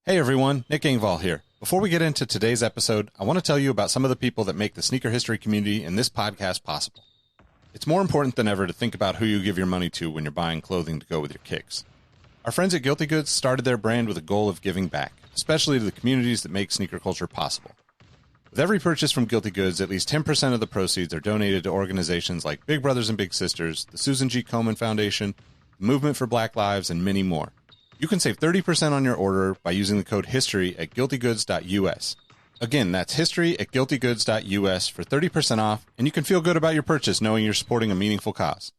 Hey everyone, Nick Engvall here. Before we get into today's episode, I want to tell you about some of the people that make the sneaker history community and this podcast possible. It's more important than ever to think about who you give your money to when you're buying clothing to go with your kicks. Our friends at Guilty Goods started their brand with a goal of giving back, especially to the communities that make sneaker culture possible. With every purchase from Guilty Goods, at least 10% of the proceeds are donated to organizations like Big Brothers and Big Sisters, the Susan G. Komen Foundation, the Movement for Black Lives, and many more. You can save 30% on your order by using the code HISTORY at guiltygoods.us. Again, that's history at guiltygoods.us for 30% off, and you can feel good about your purchase knowing you're supporting a meaningful cause.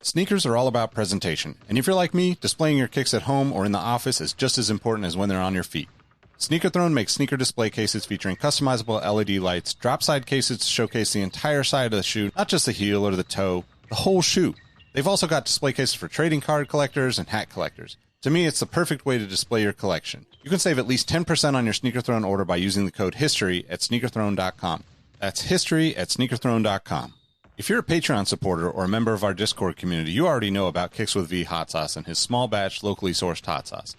Sneakers are all about presentation, and if you're like me, displaying your kicks at home or in the office is just as important as when they're on your feet. Sneaker Throne makes sneaker display cases featuring customizable LED lights, drop-side cases to showcase the entire side of the shoe, not just the heel or the toe, the whole shoe. They've also got display cases for trading card collectors and hat collectors. To me, it's the perfect way to display your collection. You can save at least 10% on your Sneaker Throne order by using the code HISTORY at sneakerthrone.com. That's history at sneakerthrone.com. If you're a Patreon supporter or a member of our Discord community, you already know about Kicks with V hot sauce and his small batch, locally sourced hot sauce.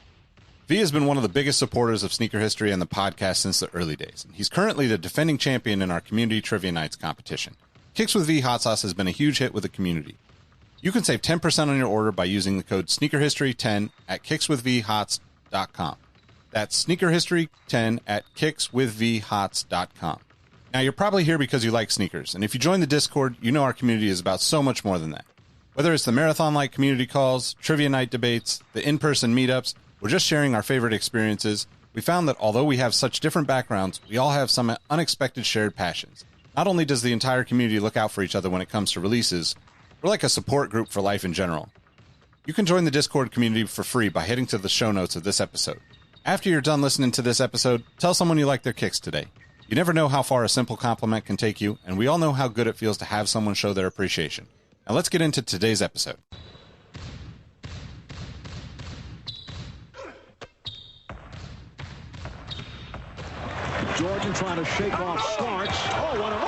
V has been one of the biggest supporters of sneaker history and the podcast since the early days. He's currently the defending champion in our community trivia nights competition. Kicks with V hot sauce has been a huge hit with the community. You can save 10% on your order by using the code SneakerHistory10 at kickswithvhots.com. That's SneakerHistory10 at kickswithvhots.com. Now, you're probably here because you like sneakers, and if you join the Discord, you know our community is about so much more than that. Whether it's the marathon-like community calls, trivia night debates, the in-person meetups, or just sharing our favorite experiences, we found that although we have such different backgrounds, we all have some unexpected shared passions. Not only does the entire community look out for each other when it comes to releases, we're like a support group for life in general. You can join the Discord community for free by heading to the show notes of this episode. After you're done listening to this episode, tell someone you like their kicks today. You never know how far a simple compliment can take you, and we all know how good it feels to have someone show their appreciation. Now let's get into today's episode. Jordan trying to shake off Starks. Oh, what a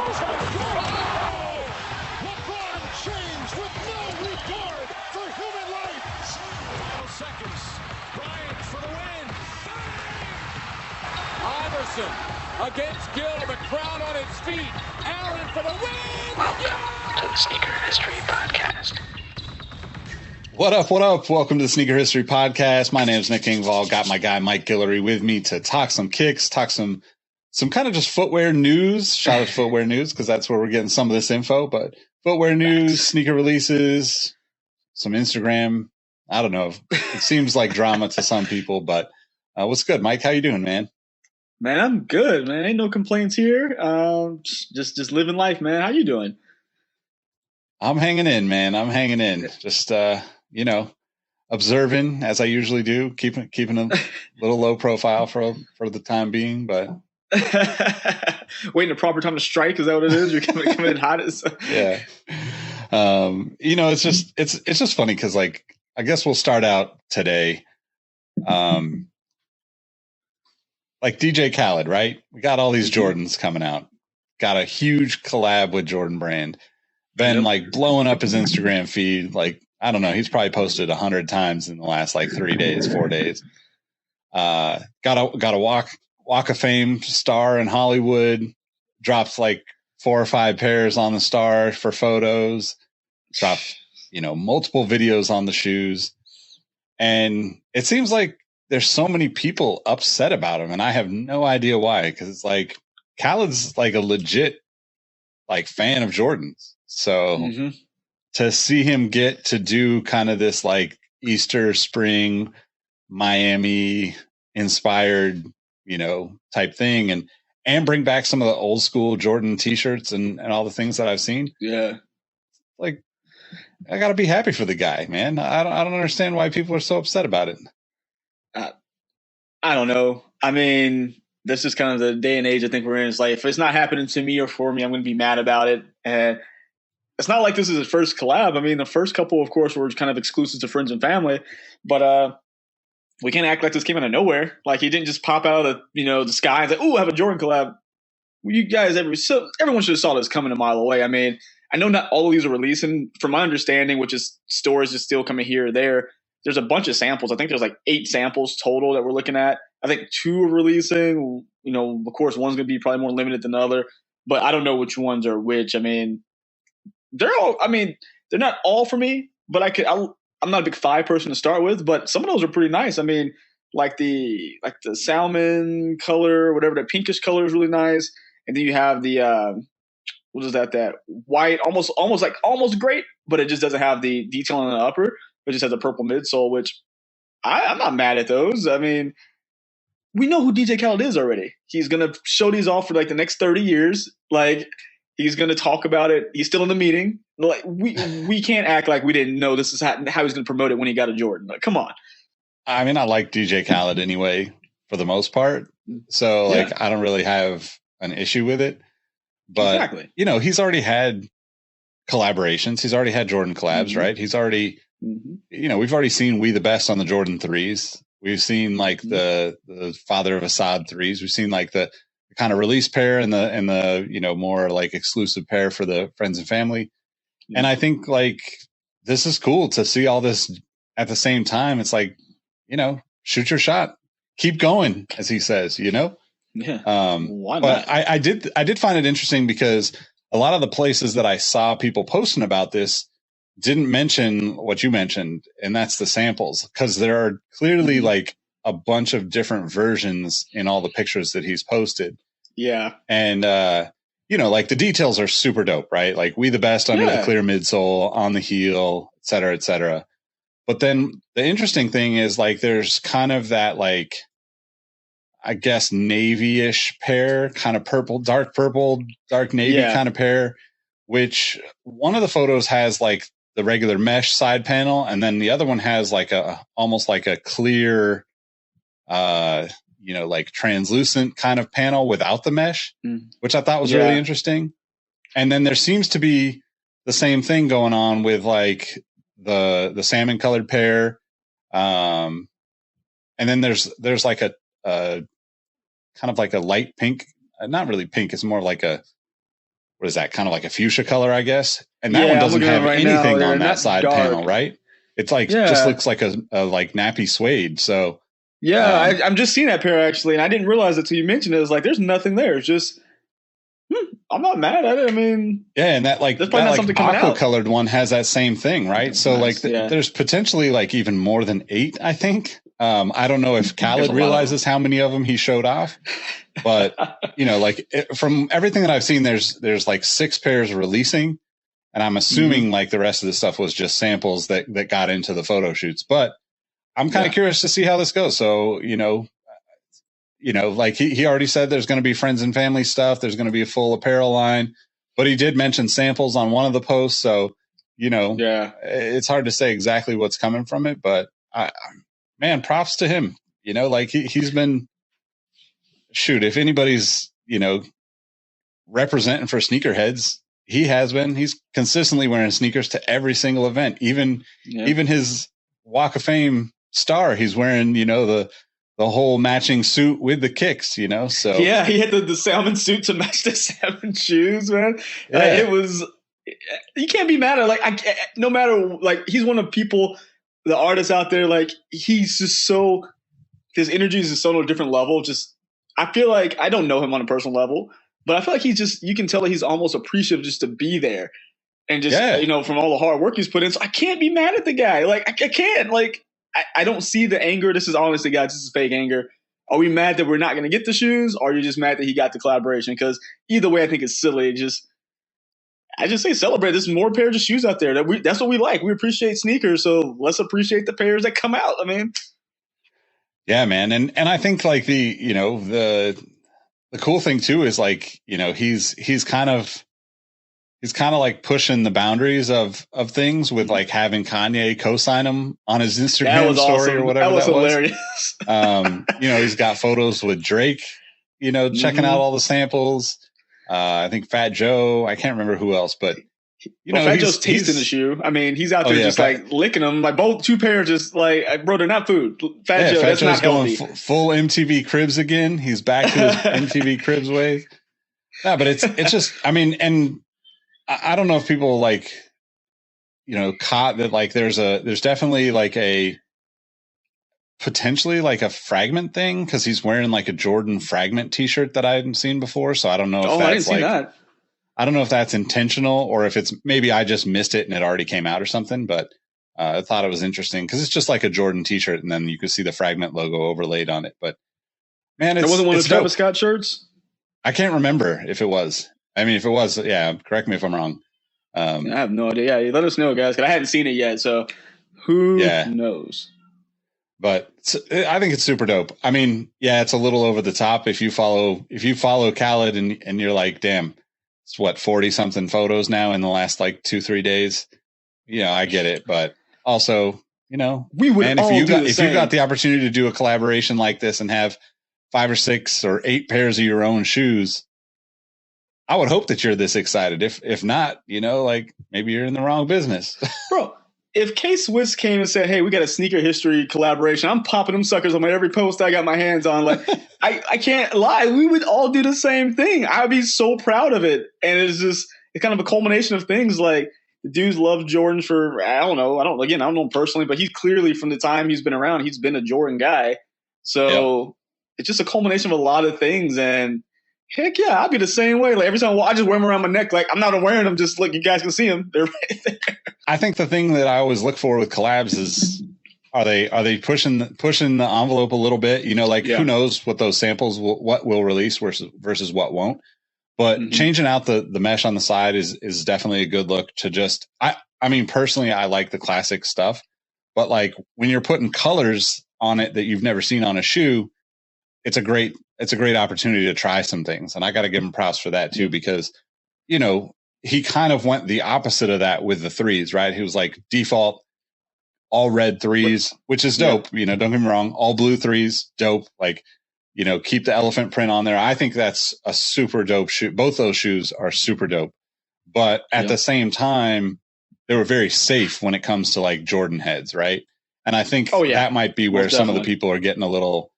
James with no regard for human life. Final seconds. Bryant for the win. Iverson against Gill. The crowd on its feet. Allen for the win. Welcome to the Sneaker History Podcast. What up, what up? Welcome to the Sneaker History Podcast. My name is Nick Engvall. Got my guy Mike Guillory with me to talk some kicks, talk some kind of just footwear news. Shout out to footwear news because that's where we're getting some of this info, but footwear news, sneaker releases, some Instagram. I don't know. It seems like drama to some people, but what's good, Mike? How you doing, man? Man, I'm good, man. Ain't no complaints here. Just living life, man. How you doing? I'm hanging in, man. I'm hanging in. Just observing as I usually do, keeping a little low profile for the time being, but waiting a proper time to strike. Is that what it is? You're coming in hot. Yeah. It's just funny because, like, I guess we'll start out today. Like DJ Khaled, right? We got all these Jordans coming out. Got a huge collab with Jordan Brand. Been like blowing up his Instagram feed. Like, I don't know. He's probably posted 100 times in the last like 4 days. Got a Walk of Fame star in Hollywood. Drops like 4 or 5 pairs on the star for photos. Dropped, multiple videos on the shoes. And it seems like there's so many people upset about him, and I have no idea why. Because it's like Khaled's like a legit like fan of Jordans. So to see him get to do kind of this like Easter, spring, Miami inspired, type thing, and bring back some of the old school Jordan t-shirts and all the things that I've seen. Yeah. Like, I gotta be happy for the guy, man. I don't understand why people are so upset about it. I don't know. I mean, this is kind of the day and age I think we're in. It's like, if it's not happening to me or for me, I'm going to be mad about it. And it's not like this is his first collab. I mean, the first couple, of course, were kind of exclusive to friends and family. But we can't act like this came out of nowhere. Like, he didn't just pop out of the sky and say, "Oh, I have a Jordan collab." You guys, everyone should have saw this coming a mile away. I mean, I know not all of these are releasing. From my understanding, which is stores just still coming here or there, there's a bunch of samples. I think there's like 8 samples total that we're looking at. I think 2 are releasing. You know, of course, one's going to be probably more limited than the other, but I don't know which ones are which. I mean, they're not all for me, but I'm not a big 5 person to start with, but some of those are pretty nice. I mean, like the salmon color, whatever, the pinkish color is really nice. And then you have the, what is that white, almost great, but it just doesn't have the detail on the upper. It just has a purple midsole, which I'm not mad at those. I mean, we know who DJ Khaled is already. He's going to show these off for like the next 30 years. Like, he's going to talk about it. He's still in the meeting. Like, we can't act like we didn't know this is how he's going to promote it when he got a Jordan. Like, come on. I mean, I like DJ Khaled anyway, for the most part. So, like, I don't really have an issue with it. But, exactly. You know, he's already had collaborations. He's already had Jordan collabs, right? He's already, you know, we've already seen We the Best on the Jordan 3s. We've seen like the Father of Assad 3s. We've seen like the kind of release pair and the you know, more like exclusive pair for the friends and family. And I think like this is cool to see all this at the same time. It's like, you know, shoot your shot, keep going, as he says, you know? Yeah. Why not? But I did find it interesting because a lot of the places that I saw people posting about this didn't mention what you mentioned, and that's the samples, because there are clearly like a bunch of different versions in all the pictures that he's posted. Yeah. And, you know, like the details are super dope, right? Like We the Best under the clear midsole, on the heel, et cetera, et cetera. But then the interesting thing is like there's kind of that like, I guess, navy-ish pair, kind of purple, dark navy kind of pair, which one of the photos has like the regular mesh side panel, and then the other one has like almost like a clear, you know, like translucent kind of panel without the mesh, which I thought was really interesting. And then there seems to be the same thing going on with like the salmon colored pair. And then there's like a kind of like a light pink, not really pink. It's more like what is that? Kind of like a fuchsia color, I guess. And that one doesn't have anything on that side panel, right? It's like, just looks like a like nappy suede. So I'm just seeing that pair actually. And I didn't realize it till you mentioned it. It was like, there's nothing there. It's just, I'm not mad at it. I mean, and that like, aqua colored one has that same thing, right? So like there's potentially like even more than 8, I think. I don't know if Khaled realizes how many of them he showed off, but you know, like from everything that I've seen, there's like 6 pairs releasing, and I'm assuming like the rest of the stuff was just samples that got into the photo shoots. But I'm kind of curious to see how this goes. So you know, like he already said there's going to be friends and family stuff. There's going to be a full apparel line, but he did mention samples on one of the posts. So you know, it's hard to say exactly what's coming from it, but man, props to him. You know, like he's been, shoot, if anybody's, you know, representing for sneakerheads, he has been. He's consistently wearing sneakers to every single event. Even his Walk of Fame star, he's wearing, you know, the whole matching suit with the kicks, you know. So yeah, he had the salmon suit to match the salmon shoes, man. It was, you can't be mad at like no matter, like he's one of the people, the artists out there, like he's just so, his energy is just so on a different level. Just, I feel like I don't know him on a personal level, but I feel like he's just, you can tell that he's almost appreciative just to be there and just, you know, from all the hard work he's put in. So I can't be mad at the guy. Like I can't, like, I don't see the anger. This is honestly, guys, this is fake anger. Are we mad that we're not going to get the shoes? Or are you just mad that he got the collaboration? Because either way, I think it's silly. I just say celebrate. There's more pairs of shoes out there. That's what we like. We appreciate sneakers, so let's appreciate the pairs that come out. I mean, yeah, man, and I think like the cool thing too is like, you know, he's kind of like pushing the boundaries of things with like having Kanye co-sign him on his Instagram story or whatever. That was hilarious. You know, he's got photos with Drake, you know, checking out all the samples. I think Fat Joe, I can't remember who else, but you know, Fat Joe's tasting the shoe. I mean, he's out there like licking them. Like both 2 pairs, just like, bro, they're not food. Fat Joe, that's not healthy. Going full MTV Cribs again. He's back to his MTV Cribs way. Yeah, but it's just, I mean, and I don't know if people like, you know, caught that like there's definitely like a potentially like a Fragment thing because he's wearing like a Jordan Fragment T-shirt that I hadn't seen before. So I don't know if that's I didn't see that. I don't know if that's intentional or if it's maybe I just missed it and it already came out or something. But I thought it was interesting because it's just like a Jordan T-shirt and then you could see the Fragment logo overlaid on it. But man, it wasn't one of the Travis Scott shirts. I can't remember if it was. I mean, if it was, yeah, correct me if I'm wrong. I have no idea. Yeah, let us know, guys, because I hadn't seen it yet. So who knows? But I think it's super dope. I mean, yeah, it's a little over the top if you follow Khaled and you're like, damn, it's what 40 something photos now in the last like 2-3 days. Yeah, I get it, but also, we would. And if you got the opportunity to do a collaboration like this and have 5 or 6 or 8 pairs of your own shoes, I would hope that you're this excited. If not, like maybe you're in the wrong business. Bro, if K-Swiss came and said, hey, we got a sneaker history collaboration, I'm popping them suckers on every post I got my hands on. Like, I can't lie. We would all do the same thing. I'd be so proud of it. And it's kind of a culmination of things. Like, the dudes love Jordan for, I don't know him personally, but he's clearly from the time he's been around, he's been a Jordan guy. So It's just a culmination of a lot of things. And heck yeah, I'd be the same way. Like every time I just wear them around my neck. Like I'm not wearing them. Just look, you guys can see them. They're right there. I think the thing that I always look for with collabs is are they pushing the envelope a little bit? Who knows what those samples what will release versus what won't. But changing out the mesh on the side is definitely a good look to just. I mean personally, I like the classic stuff, but like when you're putting colors on it that you've never seen on a shoe, it's a great opportunity to try some things. And I got to give him props for that too, because, he kind of went the opposite of that with the threes, right? He was like default, all red threes, which is dope. Don't get me wrong. All blue threes, dope. Like, keep the elephant print on there. I think that's a super dope shoe. Both those shoes are super dope. But at the same time, they were very safe when it comes to like Jordan heads, right? And I think that might be where some of the people are getting a little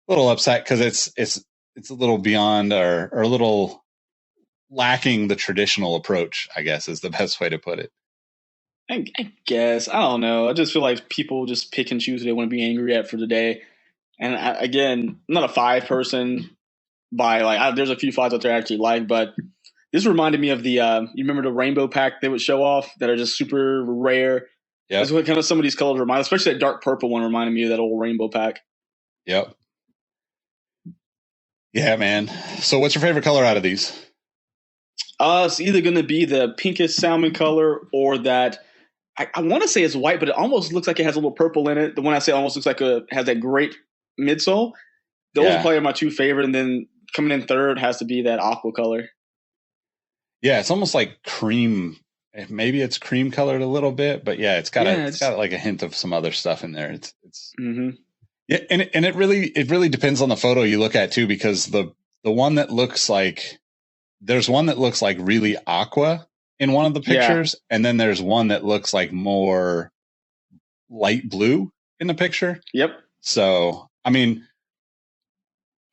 upset because it's a little beyond or a little lacking the traditional approach, I guess is the best way to put it. I guess. I don't know. I just feel like people just pick and choose who they want to be angry at for the day. And I'm not a 5 person there's a few 5s out there I actually like, but this reminded me of the, you remember the rainbow pack they would show off that are just super rare? Yeah. That's what kind of some of these colors remind, especially that dark purple one reminded me of that old rainbow pack. Yep. Yeah, man. So what's your favorite color out of these? It's either going to be the pinkish salmon color or that I want to say it's white, but it almost looks like it has a little purple in it. The one I say almost looks like has that great midsole. Those are probably my 2 favorite. And then coming in third has to be that aqua color. Yeah, it's almost like cream. Maybe it's cream colored a little bit, but it's got like a hint of some other stuff in there. It's Yeah, and it really depends on the photo you look at too, because the one that looks like there's one that looks like really aqua in one of the pictures, and then there's one that looks like more light blue in the picture. Yep. So I mean,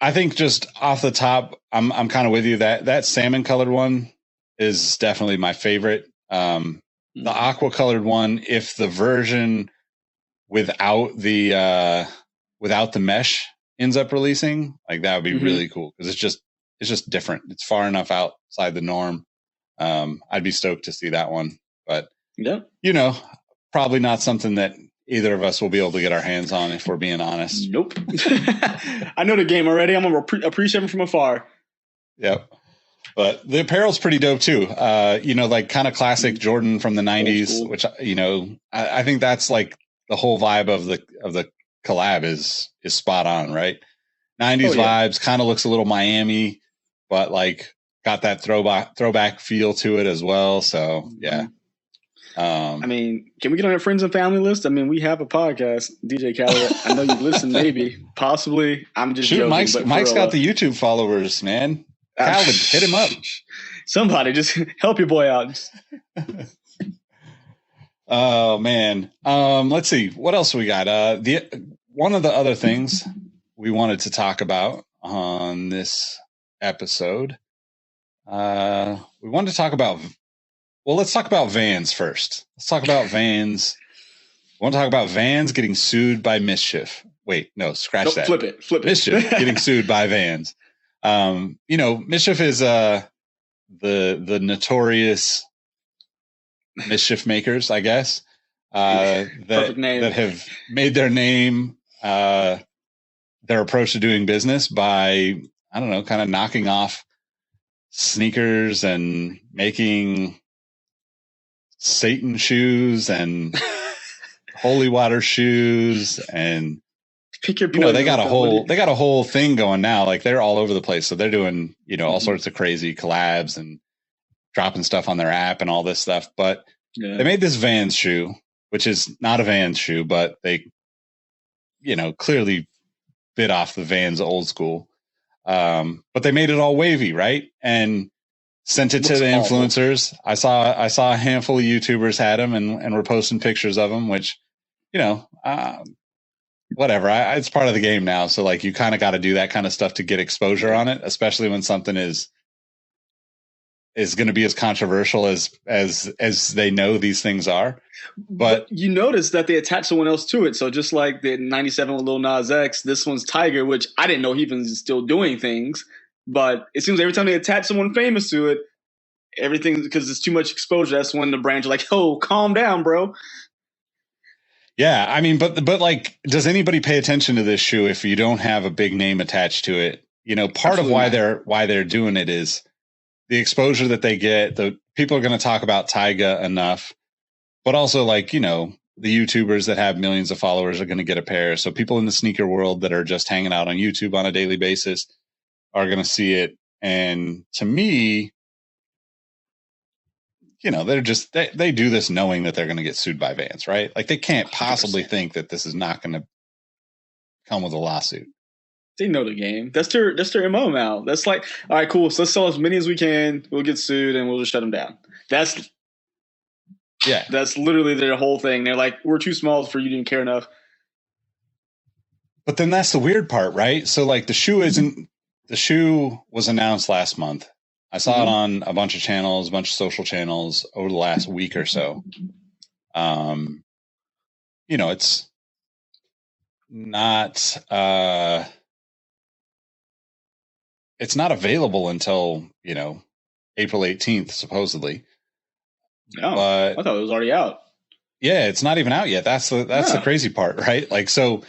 I think just off the top, I'm kind of with you that salmon colored one is definitely my favorite. The aqua colored one, if the version without the mesh ends up releasing, like that would be really cool because it's just different. It's far enough outside the norm. I'd be stoked to see that one, but probably not something that either of us will be able to get our hands on if we're being honest. Nope. I know the game already. I'm going to appreciate him from afar. Yep. But the apparel's pretty dope too. Like kind of classic Jordan from the 90s, which, I think that's like the whole vibe of the collab is spot on, right? 90s vibes, kind of looks a little Miami, but like got that throwback feel to it as well. So yeah. I mean, can we get on your friends and family list? I mean, we have a podcast, DJ Khaled. I know you've listened, maybe, possibly. I'm just joking. Mike's got the YouTube followers, man. Khaled, hit him up. Somebody just help your boy out. Oh man. Let's see. What else we got? One of the other things we wanted to talk about on this episode. We wanted to talk about, let's talk about Vans first. Let's talk about Vans. We want to talk about Vans getting sued by Mischief. wait, no, scratch that. Flip it. Mischief getting sued by Vans. Mischief is the notorious mischief makers, I guess, that have made their name, their approach to doing business by, I don't know, kind of knocking off sneakers and making Satan shoes and holy water shoes, and pick your they got a whole thing going now. Like, they're all over the place. So they're doing, all sorts of crazy collabs and dropping stuff on their app and all this stuff. But they made this Vans shoe, which is not a Vans shoe, but they, clearly bit off the Vans old school. But they made it all wavy, right? And sent it to the influencers. I saw a handful of YouTubers had them and were posting pictures of them, which, whatever. It's part of the game now. So, like, you kind of got to do that kind of stuff to get exposure on it, especially when something is going to be as controversial as they know these things are. But you notice that they attach someone else to it. So just like the 97 with Lil Nas X, this one's Tyga, which I didn't know he was still doing things. But it seems every time they attach someone famous to it, everything, because it's too much exposure, that's when the brands are like, oh, calm down, bro. Yeah, I mean, but like, does anybody pay attention to this shoe if you don't have a big name attached to it? Part Absolutely of why they're doing it is the exposure that they get. The people are going to talk about Tyga enough, but also, like, the YouTubers that have millions of followers are going to get a pair. So people in the sneaker world that are just hanging out on YouTube on a daily basis are going to see it. And to me, they're just, they do this knowing that they're going to get sued by Vans, right? Like, they can't possibly 100%. Think that this is not going to come with a lawsuit. They know the game. That's their MO now. That's like, all right, cool. So let's sell as many as we can. We'll get sued and we'll just shut them down. That's literally their whole thing. They're like, we're too small for you to even care enough. But then that's the weird part, right? So, like, the shoe was announced last month. I saw it on a bunch of channels, a bunch of social channels over the last week or so. It's not available until, April 18th, supposedly. Oh, but I thought it was already out. Yeah, it's not even out yet. That's the crazy part, right? Like, so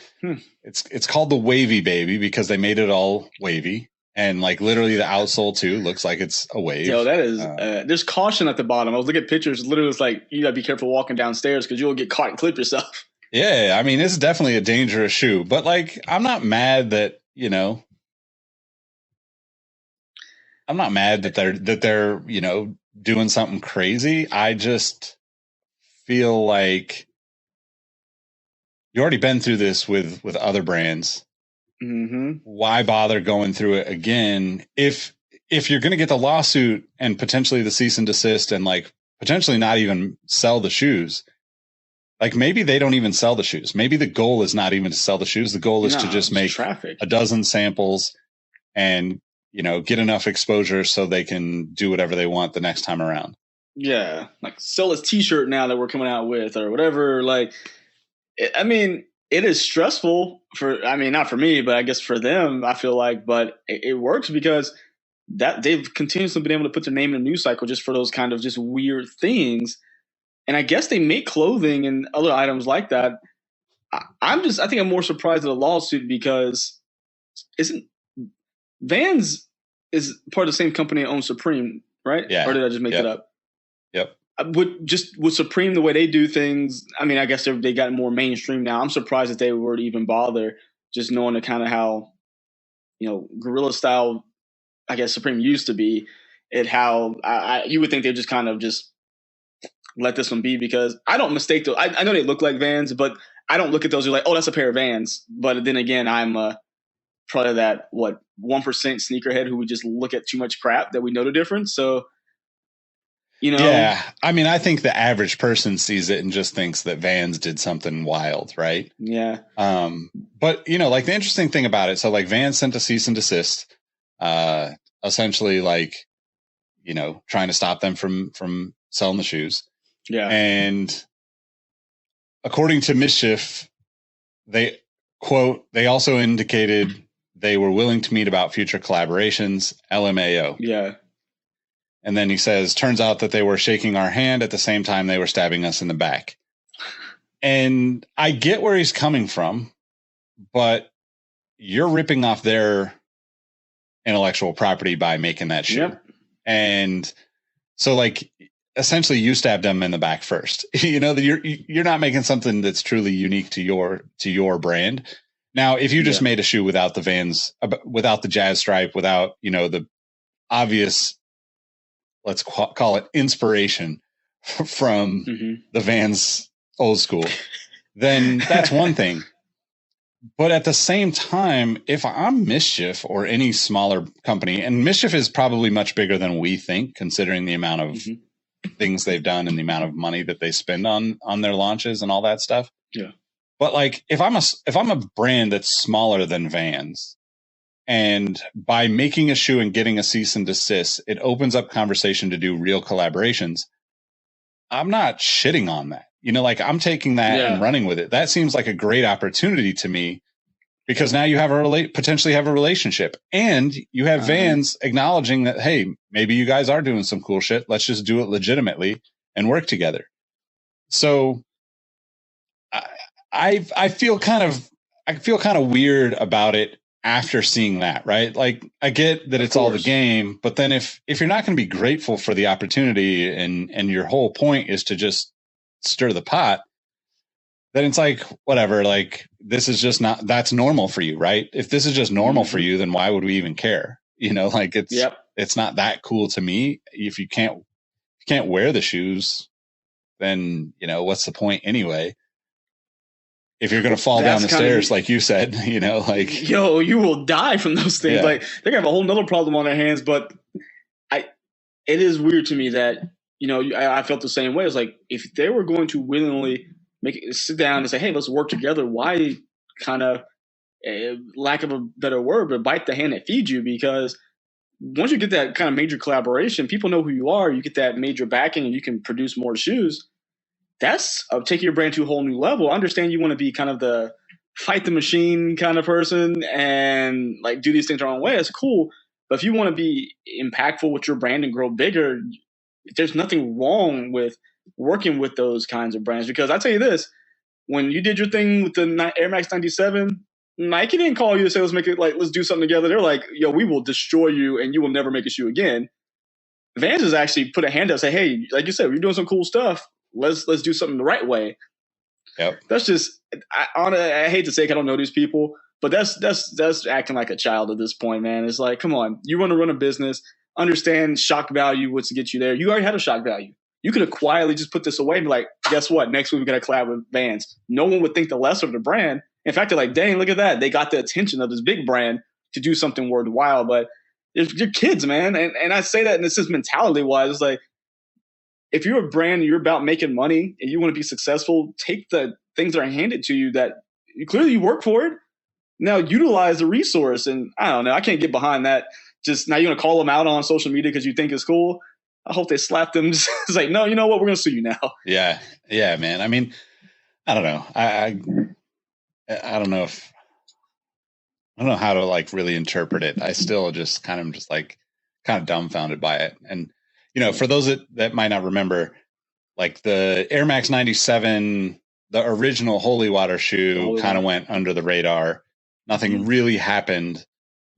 it's called the Wavy Baby because they made it all wavy. And, like, literally the outsole too looks like it's a wave. Yo, that is there's caution at the bottom. I was looking at pictures. Literally, it's like, you gotta be careful walking downstairs because you'll get caught and clip yourself. Yeah, I mean, it's definitely a dangerous shoe. But, like, I'm not mad that they're doing something crazy. I just feel like you already been through this with other brands. Mm-hmm. Why bother going through it again if you're going to get the lawsuit and potentially the cease and desist and, like, potentially not even sell the shoes? Like, maybe they don't even sell the shoes. Maybe the goal is not even to sell the shoes. The goal is to just make a dozen samples and, get enough exposure so they can do whatever they want the next time around. Yeah, like sell his T-shirt now that we're coming out with or whatever. Like, I mean, it is stressful not for me, but I guess for them, I feel like, but it works because that they've continuously been able to put their name in a news cycle just for those kind of just weird things. And I guess they make clothing and other items like that. I think I'm more surprised at a lawsuit because Vans is part of the same company that owns Supreme, right? Yeah. Or did I just make it up? Yep. With Supreme, the way they do things, I mean, I guess they got more mainstream now. I'm surprised that they were to even bother, just knowing the kind of how, guerrilla style, I guess Supreme used to be, and how you would think they'd just kind of just let this one be, because I don't mistake those. I know they look like Vans, but I don't look at those and like, oh, that's a pair of Vans. But then again, I'm probably that 1% sneakerhead who would just look at too much crap that we know the difference. So. Yeah, I mean, I think the average person sees it and just thinks that Vans did something wild, right? Yeah. But like, the interesting thing about it, so, like, Vans sent a cease and desist, essentially, like, trying to stop them from selling the shoes. Yeah. And according to Mischief, they quote, they also indicated they were willing to meet about future collaborations, LMAO. Yeah. And then he says, turns out that they were shaking our hand at the same time they were stabbing us in the back. And I get where he's coming from, but you're ripping off their intellectual property by making that shoe. Yep. And so, like, essentially you stabbed them in the back first. You know, that you're not making something that's truly unique to your brand. Now, if you just made a shoe without the Vans, without the jazz stripe, without, you know, the obvious, let's call it inspiration from the Vans old school, then that's one thing. But at the same time, if I'm Mischief or any smaller company, and Mischief is probably much bigger than we think, considering the amount of things they've done and the amount of money that they spend on their launches and all that stuff. Yeah. But like, if I'm a brand that's smaller than Vans, and by making a shoe and getting a cease and desist, it opens up conversation to do real collaborations. I'm not shitting on that. You know, like, I'm taking that and running with it. That seems like a great opportunity to me, because now you have potentially have a relationship, and you have Vans acknowledging that, hey, maybe you guys are doing some cool shit. Let's just do it legitimately and work together. So I feel kind of weird about it after seeing that, right? Like, I get that it's all the game, but then if you're not going to be grateful for the opportunity and your whole point is to just stir the pot, then it's like, whatever, like, this is just not, that's normal for you, right? If this is just normal for you, then why would we even care? You know, like, it's not that cool to me. If you can't wear the shoes, then, you know, what's the point anyway? If you're going to fall down the stairs, like you said, you know, like, yo, you will die from those things. Yeah. Like, they're gonna have a whole nother problem on their hands. But it is weird to me that, you know, I felt the same way. It's like, if they were going to willingly sit down and say, hey, let's work together, why kind of, lack of a better word, but bite the hand that feeds you? Because once you get that kind of major collaboration, people know who you are. You get that major backing, and you can produce more shoes. That's taking your brand to a whole new level. I understand you want to be kind of the fight the machine kind of person and, like, do these things your own way. It's cool. But if you want to be impactful with your brand and grow bigger, there's nothing wrong with working with those kinds of brands. Because I tell you this, when you did your thing with the Air Max 97, Nike didn't call you to say, let's do something together. They're like, yo, we will destroy you and you will never make a shoe again. Vans has actually put a hand up and say, hey, like you said, you're doing some cool stuff. Let's do something the right way. Yep. That's just, I hate to say it, I don't know these people, but that's acting like a child at this point, man. It's like, come on, you want to run a business, understand shock value, what's to get you there. You already had a shock value. You could have quietly just put this away and be like, guess what? Next week we got to collab with Vans. No one would think the lesser of the brand. In fact, they're like, dang, look at that. They got the attention of this big brand to do something worthwhile. But you're kids, man. And I say that, and this is mentality wise. It's like, if you're a brand and you're about making money and you want to be successful, take the things that are handed to you that clearly you work for it. Now utilize the resource. And I don't know, I can't get behind that. Just now you're going to call them out on social media because you think it's cool. I hope they slap them. It's like, no, you know what? We're going to sue you now. Yeah. Yeah, man. I mean, I don't know. I don't know how to, like, really interpret it. I still just kind of dumbfounded by it. And, you know, for those that might not remember, like, the Air Max 97, the original Holy Water shoe kind of went under the radar. Nothing really happened.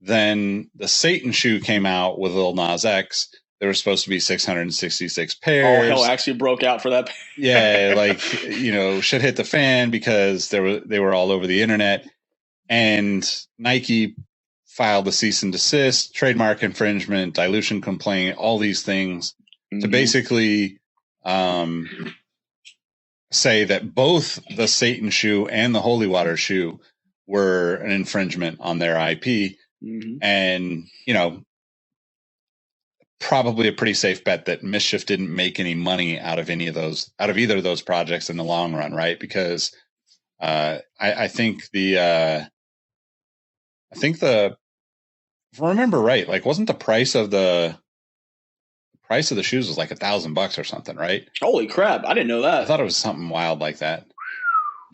Then the Satan shoe came out with Lil Nas X. There were supposed to be 666 pairs. Oh, hell actually broke out for that. Yeah, like, you know, shit hit the fan because they were all over the internet. And Nike filed a cease and desist, trademark infringement, dilution complaint, all these things to basically say that both the Satan shoe and the Holy Water shoe were an infringement on their IP. And, you know, probably a pretty safe bet that Mischief didn't make any money out of either of those projects in the long run, right? Because I think if I remember right, like, wasn't the price of the shoes was like $1,000 or something, right? Holy crap. I didn't know that. I thought it was something wild like that.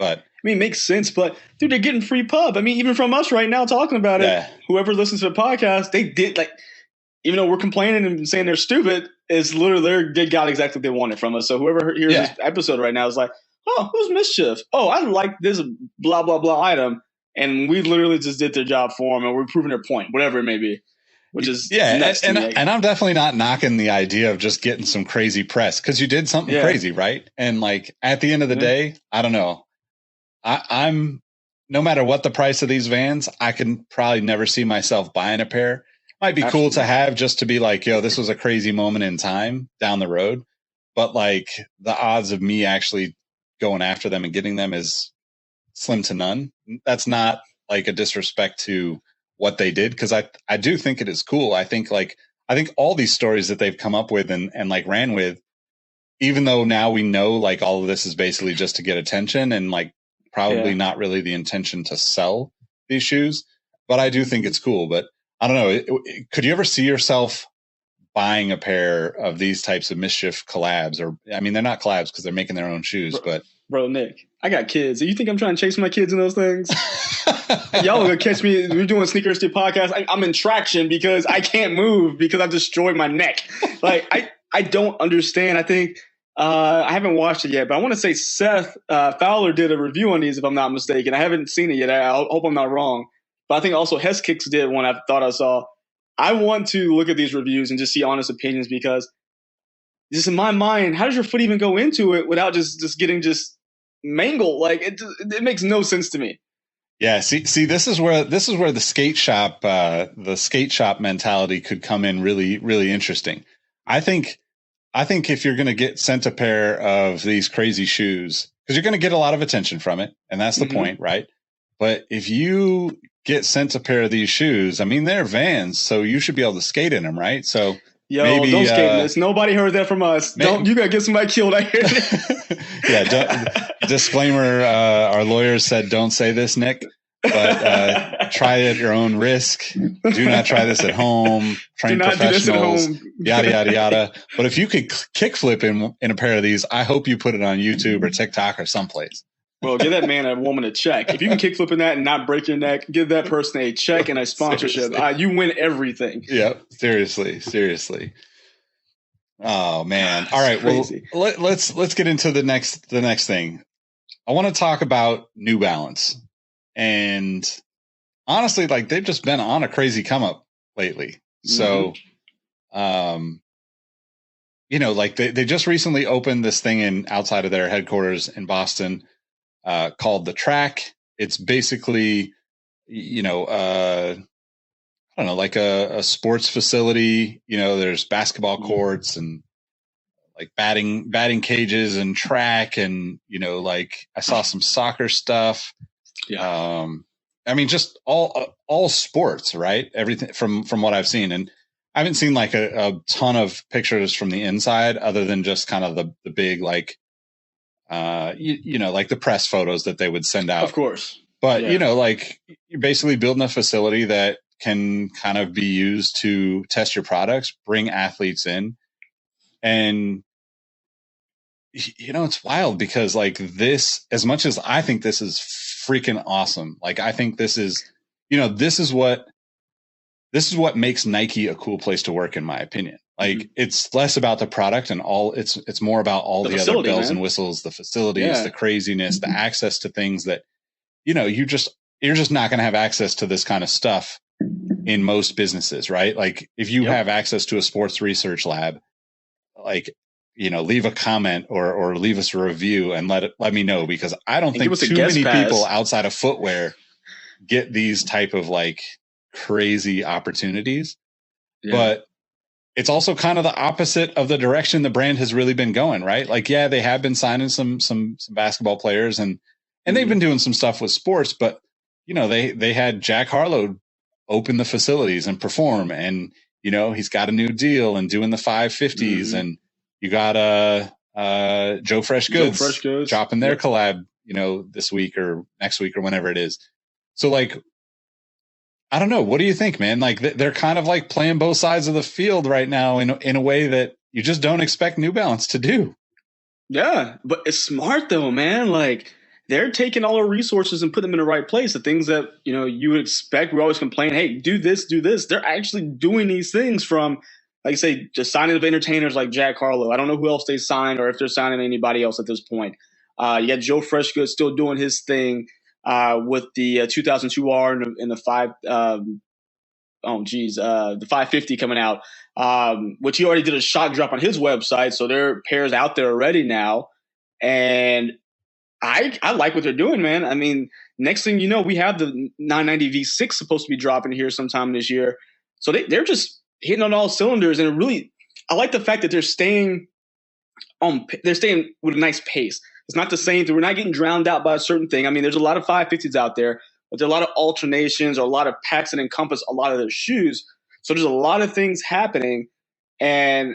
But I mean, it makes sense, but dude, they're getting free pub. I mean, even from us right now talking about it, whoever listens to the podcast, they did like, even though we're complaining and saying they're stupid, is literally they got exactly what they wanted from us. So whoever hears this episode right now is like, oh, who's Mischief? Oh, I like this blah, blah, blah item. And we literally just did their job for them and we're proving their point, whatever it may be, which is nuts to me. And I'm definitely not knocking the idea of just getting some crazy press because you did something crazy, right? And like at the end of the day, I don't know. I'm no matter what the price of these Vans, I can probably never see myself buying a pair. Might be cool to have just to be like, yo, this was a crazy moment in time down the road. But like the odds of me actually going after them and getting them is slim to none. That's not like a disrespect to what they did. Cause I do think it is cool. I think all these stories that they've come up with and like ran with, even though now we know like all of this is basically just to get attention and like probably not really the intention to sell these shoes, but I do think it's cool. But I don't know. Could you ever see yourself buying a pair of these types of Mischief collabs? Or, I mean, they're not collabs because they're making their own shoes, but. Bro, Nick, I got kids. You think I'm trying to chase my kids in those things? Y'all are going to catch me. We're doing Sneaker History podcast. I'm in traction because I can't move because I've destroyed my neck. Like, I don't understand. I think I haven't watched it yet, but I want to say Seth Fowler did a review on these, if I'm not mistaken. I haven't seen it yet. I hope I'm not wrong. But I think also Hess Kicks did one I thought I saw. I want to look at these reviews and just see honest opinions because just in my mind, how does your foot even go into it without just getting just mangled? Like it makes no sense to me. Yeah. See, this is where the skate shop mentality could come in really, really interesting. I think if you're going to get sent a pair of these crazy shoes, because you're going to get a lot of attention from it, and that's the point, right? But if you get sent a pair of these shoes, I mean, they're Vans, so you should be able to skate in them, right? So maybe, don't skate in this. Nobody heard that from us. You got to get somebody killed out here. Disclaimer, our lawyers said don't say this, Nick. But try it at your own risk. Do not try this at home. Train professionals. Yada yada yada. But if you could kickflip in a pair of these, I hope you put it on YouTube or TikTok or someplace. Well, give that man or woman a check. If you can kickflip in that and not break your neck, give that person a check and a sponsorship. You win everything. Yep. Seriously. Oh man. All right. Crazy. Well, let's get into the next thing. I want to talk about New Balance. And honestly, like they've just been on a crazy come up lately. So, like they just recently opened this thing outside of their headquarters in Boston, called The Track. It's basically, I don't know, like a sports facility. There's basketball courts and like batting cages and track. And, like I saw some soccer stuff. Yeah. I mean, just all sports, right? Everything from what I've seen. And I haven't seen like a ton of pictures from the inside other than just kind of the big, like, like the press photos that they would send out. Of course. But, like you're basically building a facility that can kind of be used to test your products, bring athletes in. And, it's wild because like this, as much as I think this is freaking awesome. Like, I think this is what makes Nike a cool place to work, in my opinion. Like, it's less about the product and it's more about all the other bells and whistles, the facilities, the craziness, the access to things that, you're just not going to have access to this kind of stuff in most businesses, right? Like, if you have access to a sports research lab, like, leave a comment or leave us a review and let me know, because I don't think too many people outside of footwear get these type of like crazy opportunities. Yeah. But it's also kind of the opposite of the direction the brand has really been going, right? Like, yeah, they have been signing some basketball players and they've been doing some stuff with sports, but they had Jack Harlow open the facilities and perform, and he's got a new deal and doing the 550s, and you got Joe Fresh Goods dropping their collab, this week or next week or whenever it is. So like, I don't know. What do you think, man? Like they're kind of like playing both sides of the field right now in a way that you just don't expect New Balance to do. Yeah, but it's smart though, man. Like they're taking all our resources and putting them in the right place. The things that, you would expect. We always complain, hey, do this, do this. They're actually doing these things from, like I say, just signing of entertainers like Jack Harlow. I don't know who else they signed or if they're signing anybody else at this point. You got Joe Freshgood still doing his thing with the 2002R and the 550 coming out, which he already did a shot drop on his website. So there are pairs out there already now. And I like what they're doing, man. I mean, next thing you know, we have the 990 V6 supposed to be dropping here sometime this year. So they're just hitting on all cylinders. And I like the fact that they're staying with a nice pace. It's not the same thing. We're not getting drowned out by a certain thing. I mean, there's a lot of 550s out there, but there are a lot of alternations or a lot of packs that encompass a lot of their shoes. So there's a lot of things happening, and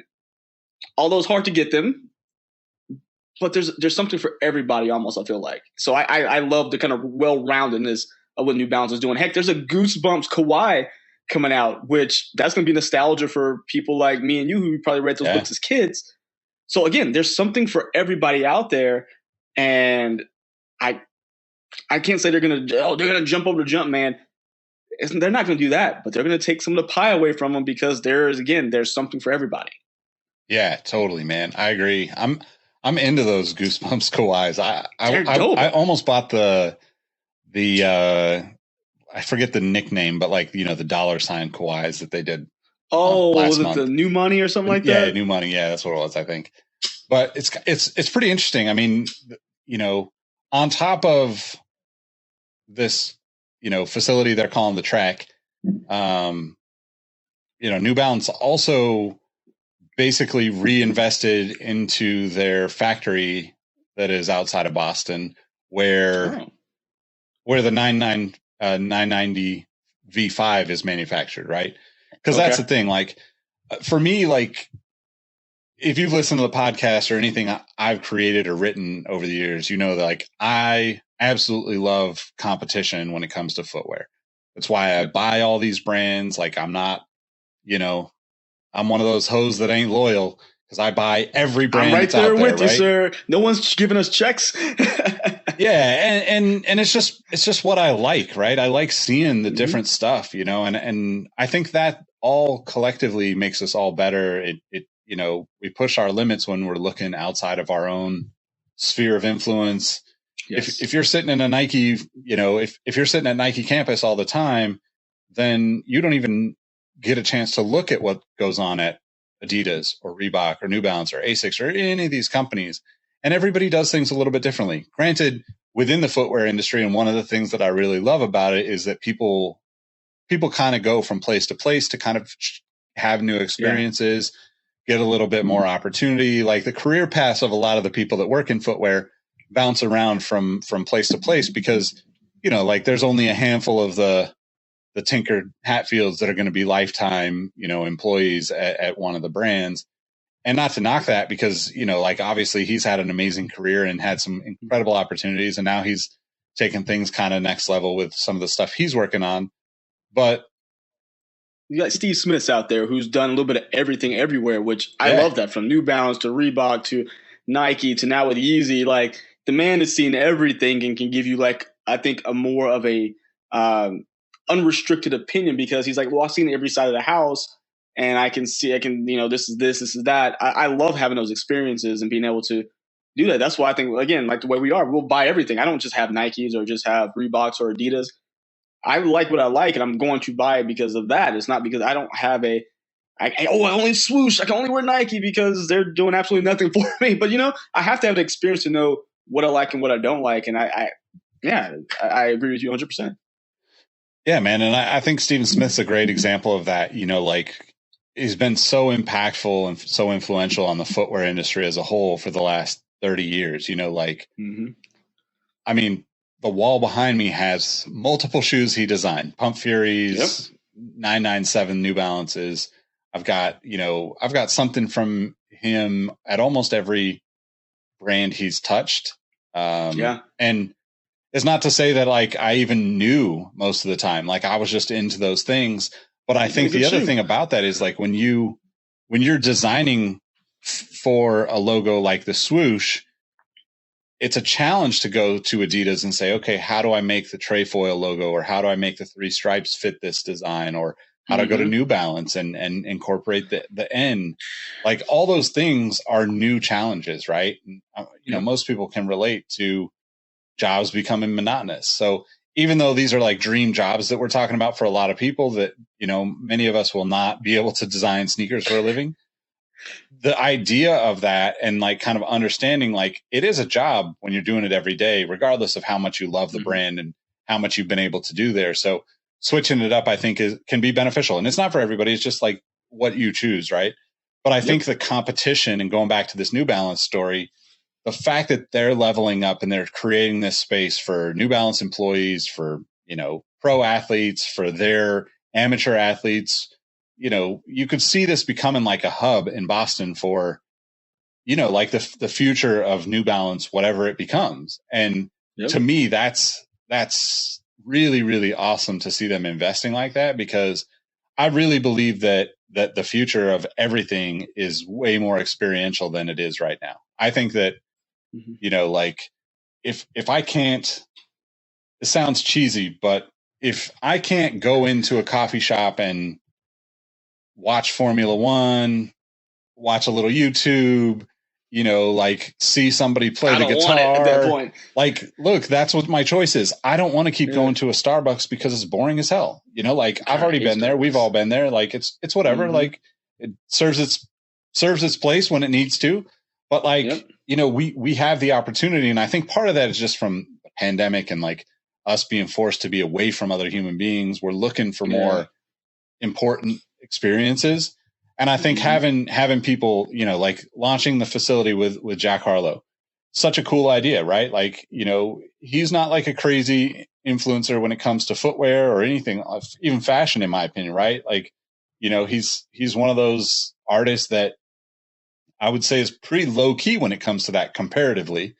although it's hard to get them, but there's something for everybody almost, I feel like. So I love the kind of well-roundedness of what New Balance is doing. Heck, there's a Goosebumps Kawhi coming out, which that's going to be nostalgia for people like me and you who probably read those books as kids. So again, there's something for everybody out there, and I can't say they're gonna jump over the jump, man. They're not going to do that, but they're going to take some of the pie away from them because there's something for everybody. Yeah, totally, man. I agree. I'm into those Goosebumps Kawhis. I almost bought the I forget the nickname, but like, the $sign Kawhis that they did. Oh, was it the New Money or something like that? Yeah, New Money. Yeah, that's what it was, I think. But it's pretty interesting. I mean, on top of this, facility they're calling the track, New Balance also basically reinvested into their factory that is outside of Boston, where the 990 V5 is manufactured, right? Because that's the thing. Like, for me, like, if you've listened to the podcast or anything I've created or written over the years, that, like, I absolutely love competition when it comes to footwear. That's why I buy all these brands. Like, I'm not, I'm one of those hoes that ain't loyal because I buy every brand. I'm right there with you, sir. No one's giving us checks. Yeah, and it's just what I like, right? I like seeing the different stuff, and I think that all collectively makes us all better. It we push our limits when we're looking outside of our own sphere of influence. Yes. If you're sitting in a Nike, if you're sitting at Nike campus all the time, then you don't even get a chance to look at what goes on at Adidas or Reebok or New Balance or Asics or any of these companies. And everybody does things a little bit differently. Granted, within the footwear industry, and one of the things that I really love about it is that people kind of go from place to place to kind of have new experiences, get a little bit more opportunity. Like, the career paths of a lot of the people that work in footwear bounce around from place to place because, like, there's only a handful of the Tinker Hatfields that are going to be lifetime, employees at one of the brands. And not to knock that because, like, obviously he's had an amazing career and had some incredible opportunities. And now he's taking things kind of next level with some of the stuff he's working on. But you got Steve Smiths out there who's done a little bit of everything everywhere, which I love that, from New Balance to Reebok to Nike to now with Yeezy. Like, the man has seen everything and can give you, like, I think a more of a unrestricted opinion because he's like, well, I've seen every side of the house. And I can, this is this is that. I love having those experiences and being able to do that. That's why I think, again, like the way we are, we'll buy everything. I don't just have Nikes or just have Reeboks or Adidas. I like what I like, and I'm going to buy it because of that. It's not because I don't have I only swoosh. I can only wear Nike because they're doing absolutely nothing for me. But, I have to have the experience to know what I like and what I don't like. And I agree with you 100%. Yeah, man. And I think Stephen Smith's a great example of that. Like, he's been so impactful and so influential on the footwear industry as a whole for the last 30 years, I mean, the wall behind me has multiple shoes he designed, Pump Furies, 997 New Balances. I've got something from him at almost every brand he's touched. And it's not to say that, like, I even knew most of the time, like, I was just into those things. But I think the other thing about that is, like, when you're designing for a logo like the swoosh, it's a challenge to go to Adidas and say, okay, how do I make the trefoil logo, or how do I make the 3 stripes fit this design, or how do I go to New Balance and incorporate the N? Like, all those things are new challenges, right? And, you know, most people can relate to jobs becoming monotonous. So even though these are like dream jobs that we're talking about for a lot of people, that, you know, many of us will not be able to design sneakers for a living, the idea of that, and like kind of understanding, like, it is a job when you're doing it every day, regardless of how much you love the brand and how much you've been able to do there. So switching it up, I think, can be beneficial. And it's not for everybody. It's just like what you choose, right? But I think the competition, and going back to this New Balance story, the fact that they're leveling up and they're creating this space for New Balance employees, for, you know, pro athletes, for their amateur athletes, you know, you could see this becoming like a hub in Boston for, you know, like the future of New Balance, whatever it becomes. And to me, that's really, really awesome to see them investing like that, because I really believe that the future of everything is way more experiential than it is right now. I think that, you know, like, if I can't, it sounds cheesy, but if I can't go into a coffee shop and watch Formula One, watch a little YouTube, you know, like see somebody play the guitar at that point. Like, look, that's what my choice is. I don't want to keep going to a Starbucks because it's boring as hell. You know, like, I've already been there. We've all been there. Like, it's whatever. Like, it serves its place when it needs to. But like, you know, we have the opportunity. And I think part of that is just from the pandemic and like us being forced to be away from other human beings. We're looking for more important experiences. And I think having people, you know, like launching the facility with Jack Harlow, such a cool idea, right? Like, you know, he's not like a crazy influencer when it comes to footwear or anything, even fashion, in my opinion, right? Like, you know, he's one of those artists that I would say is pretty low key when it comes to that comparatively,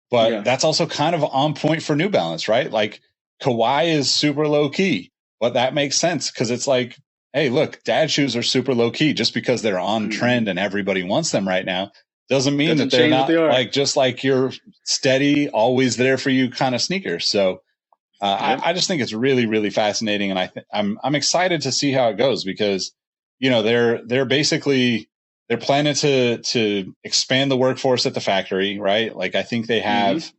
but that's also kind of on point for New Balance, right? Like, Kawhi is super low key, but that makes sense because it's like, hey, look, dad shoes are super low key. Just because they're on trend and everybody wants them right now doesn't mean that they're not like, just like your steady, always there for you kind of sneakers. So I just think it's really, really fascinating. And I'm excited to see how it goes, because, you know, they're basically, they're planning to expand the workforce at the factory, right? Like, I think they have,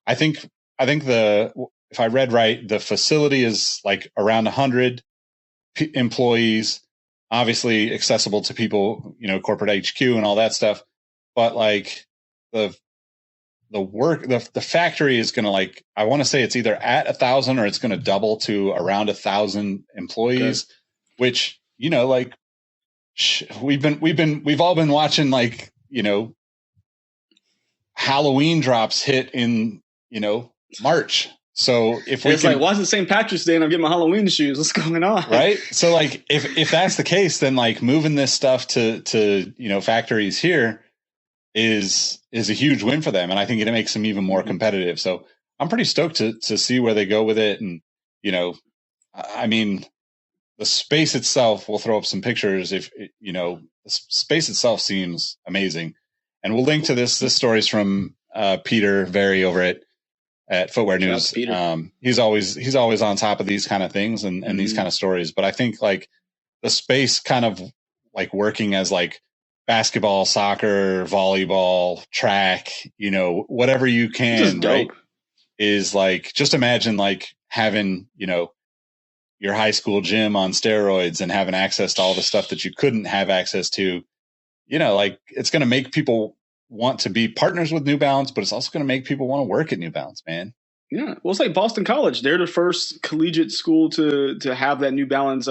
I think if I read right, the facility is like around 100 employees, obviously accessible to people, you know, corporate HQ and all that stuff. But like the factory is going to, like, I want to say it's either at 1,000 or it's going to double to around 1,000 employees, which, you know, like, we've all been watching, like, you know, Halloween drops hit in, you know, March. So if we like, why is it St. Patrick's Day and I'm getting my Halloween shoes? What's going on? Right. So like, if that's the case, then like moving this stuff to, you know, factories here is a huge win for them. And I think it makes them even more competitive. So I'm pretty stoked to see where they go with it. And, you know, I mean, the space itself, we'll throw up some pictures. If, you know, the space itself seems amazing. And we'll link to this. This story's from Peter Very over at Footwear News. He's always on top of these kind of things and these kind of stories. But I think like the space kind of like working as like basketball, soccer, volleyball, track, you know, whatever you can, right? Is like, just imagine like having, you know, your high school gym on steroids and having access to all the stuff that you couldn't have access to. You know, like, it's going to make people want to be partners with New Balance, but it's also going to make people want to work at New Balance, man. Yeah. Well, it's like Boston College. They're the first collegiate school to have that New Balance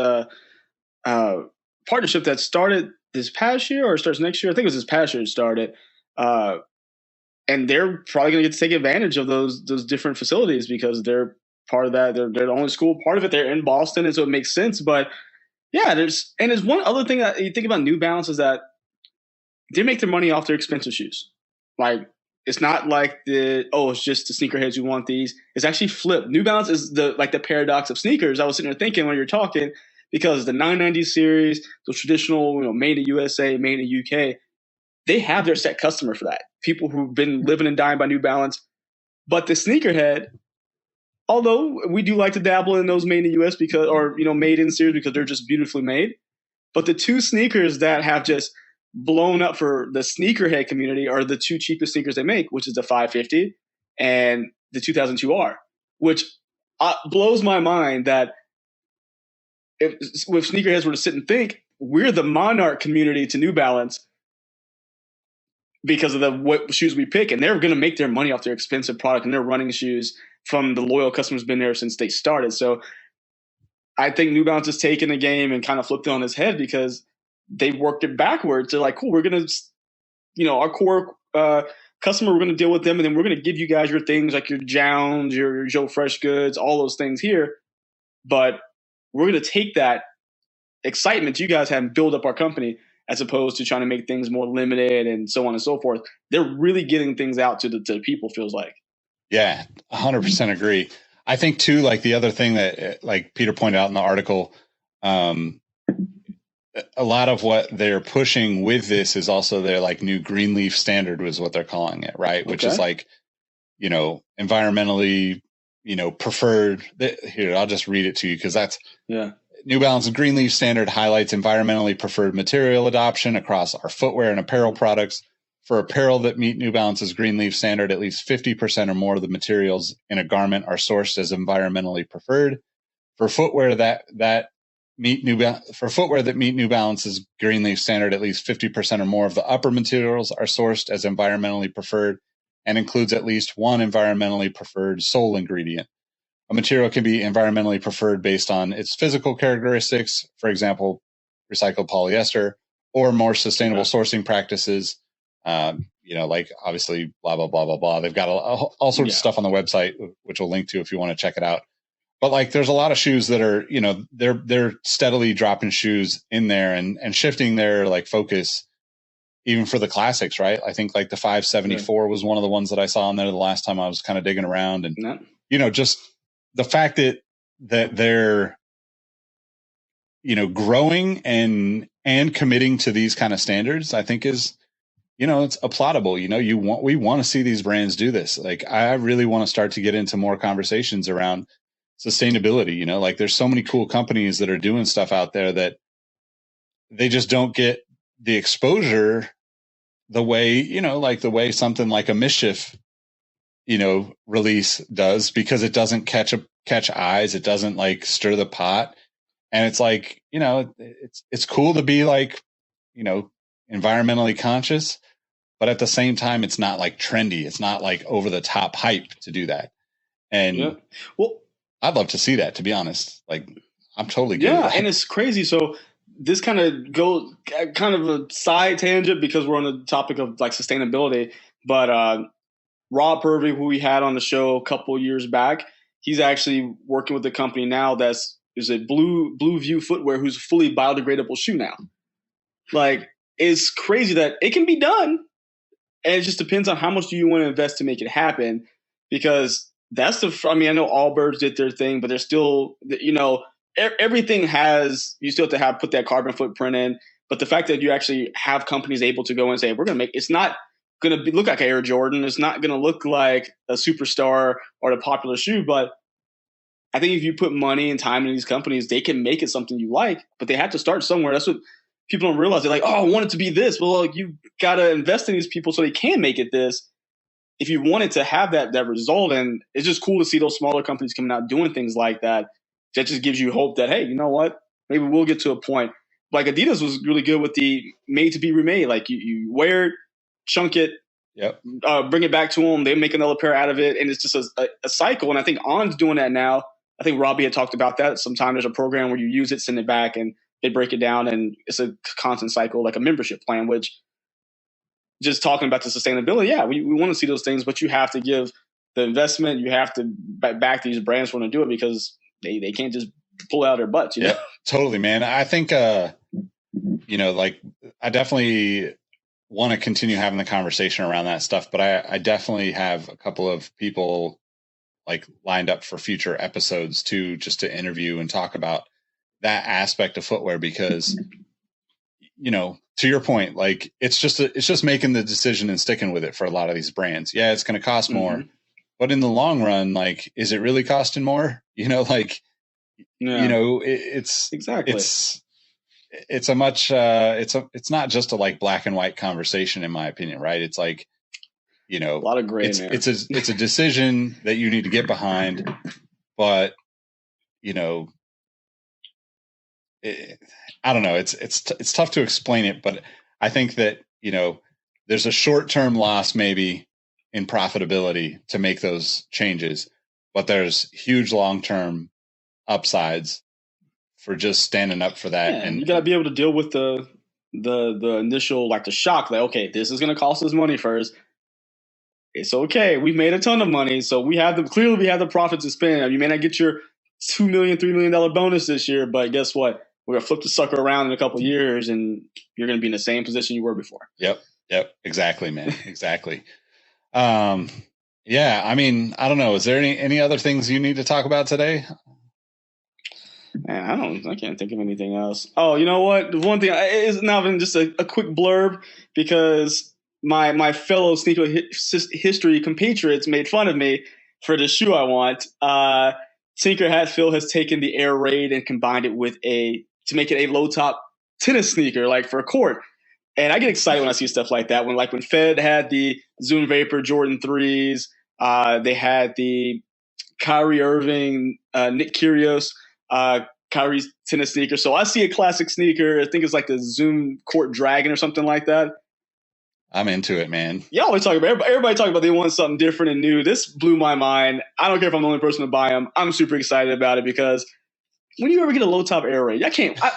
partnership that started this past year, or starts next year. I think it was this past year it started. And they're probably going to get to take advantage of those different facilities because they're part of that. They're the only school part of it. They're in Boston, and so it makes sense. But yeah, there's one other thing that you think about New Balance is that they make their money off their expensive shoes. Like, it's not like it's just the sneakerheads who want these. It's actually flipped. New Balance is the paradox of sneakers. I was sitting there thinking when you're talking, because the 990 series, those traditional, you know, made in USA, made in UK, they have their set customer for that. People who've been living and dying by New Balance. But the sneakerhead, although we do like to dabble in those made in the US because, or, made in series because they're just beautifully made. But the two sneakers that have just blown up for the sneakerhead community are the two cheapest sneakers they make, which is the 550 and the 2002R, which blows my mind that if sneakerheads were to sit and think, we're the monarch community to New Balance because of what shoes we pick, and they're going to make their money off their expensive product and their running shoes from the loyal customers been there since they started. So I think New Balance has taken the game and kind of flipped it on its head because they worked it backwards. They're like, cool, we're going to, our core customer, we're going to deal with them, and then we're going to give you guys your things like your Jounds, your Joe Fresh Goods, all those things here. But we're going to take that excitement you guys have and build up our company as opposed to trying to make things more limited and so on and so forth. They're really getting things out to the people, feels like. Yeah, 100% agree. I think too, like the other thing that like Peter pointed out in the article, a lot of what they're pushing with this is also their like new Greenleaf standard was what they're calling it, right? Which is like, environmentally, preferred. Here, I'll just read it to you because that's New Balance's Greenleaf standard highlights environmentally preferred material adoption across our footwear and apparel products. For apparel that meet New Balance's Greenleaf standard, at least 50% or more of the materials in a garment are sourced as environmentally preferred. For footwear that meet New Balance's Greenleaf standard, at least 50% or more of the upper materials are sourced as environmentally preferred and includes at least one environmentally preferred sole ingredient. A material can be environmentally preferred based on its physical characteristics, for example, recycled polyester, or more sustainable sourcing practices. Like obviously blah, blah, blah, blah, blah. They've got all sorts of stuff on the website, which we'll link to if you want to check it out. But like, there's a lot of shoes that are, they're steadily dropping shoes in there and shifting their like focus even for the classics, right? I think like the 574 was one of the ones that I saw in there the last time I was kind of digging around and, just the fact that they're, growing and committing to these kind of standards, I think is, it's applaudable. We want to see these brands do this. Like, I really want to start to get into more conversations around sustainability. Like there's so many cool companies that are doing stuff out there that they just don't get the exposure the way, like the way something like a Mischief, release does, because it doesn't catch eyes. It doesn't like stir the pot. And it's like, it's cool to be like, environmentally conscious, but at the same time, it's not like trendy. It's not like over the top hype to do that. And well, I'd love to see that, to be honest. Like, I'm totally good. Yeah. And it's crazy. So this kind of goes kind of a side tangent because we're on the topic of like sustainability, but, Rob Purvey, who we had on the show a couple of years back, he's actually working with a company now is a Blue View Footwear, who's a fully biodegradable shoe now. Like, it's crazy that it can be done. And it just depends on how much do you want to invest to make it happen, because I know Allbirds did their thing, but there's still, everything you still have to put that carbon footprint in. But the fact that you actually have companies able to go and say, it's not going to look like Air Jordan. It's not going to look like a Superstar or a popular shoe. But I think if you put money and time in these companies, they can make it something you like, but they have to start somewhere. That's what people don't realize. They're like, oh, I want it to be this. Well, you got to invest in these people so they can make it this. If you want it to have that result, and it's just cool to see those smaller companies coming out doing things like that. That just gives you hope that, hey, you know what? Maybe we'll get to a point. Like Adidas was really good with the made to be remade. Like you wear it, chunk it, bring it back to them. They make another pair out of it, and it's just a cycle. And I think On's doing that now. I think Robbie had talked about that. Sometime there's a program where you use it, send it back, and they break it down, and it's a constant cycle, like a membership plan. Which, just talking about the sustainability, we want to see those things, but you have to give the investment. You have to back these brands want to do it because they can't just pull out their butts. You know? Totally, man. I think like I definitely want to continue having the conversation around that stuff, but I definitely have a couple of people like lined up for future episodes too, just to interview and talk about that aspect of footwear, because, to your point, like it's just making the decision and sticking with it for a lot of these brands. Yeah, it's going to cost more, but in the long run, like, is it really costing more? Like, it's exactly. It's a much it's not just a like black and white conversation, in my opinion, right? It's like, a lot of gray in there. It's a decision that you need to get behind, but I don't know. It's tough to explain it, but I think that there's a short-term loss maybe in profitability to make those changes, but there's huge long-term upsides for just standing up for that. Yeah, and you got to be able to deal with the initial, like, the shock, like, okay, this is going to cost us money first. It's okay. We've made a ton of money, so we have the profit to spend. You may not get your $2 million, $3 million bonus this year, but guess what? We're gonna flip the sucker around in a couple of years, and you're gonna be in the same position you were before. Yep. Exactly, man. Exactly. Yeah. I mean, I don't know. Is there any other things you need to talk about today? Man, I can't think of anything else. Oh, you know what? The one thing is not even just a quick blurb, because my fellow sneaker history compatriots made fun of me for the shoe I want. Tinker Hatfield has taken the Air Raid and combined it to make it a low top tennis sneaker, like for a court. And I get excited when I see stuff like that. When Fed had the Zoom Vapor Jordan 3s, they had the Kyrie Irving, Nick Kyrgios, Kyrie's tennis sneaker. So I see a classic sneaker. I think it's like the Zoom Court Dragon or something like that. I'm into it, man. Y'all always talk about everybody talking about they want something different and new. This blew my mind. I don't care if I'm the only person to buy them. I'm super excited about it, because when you ever get a low top Air Raid,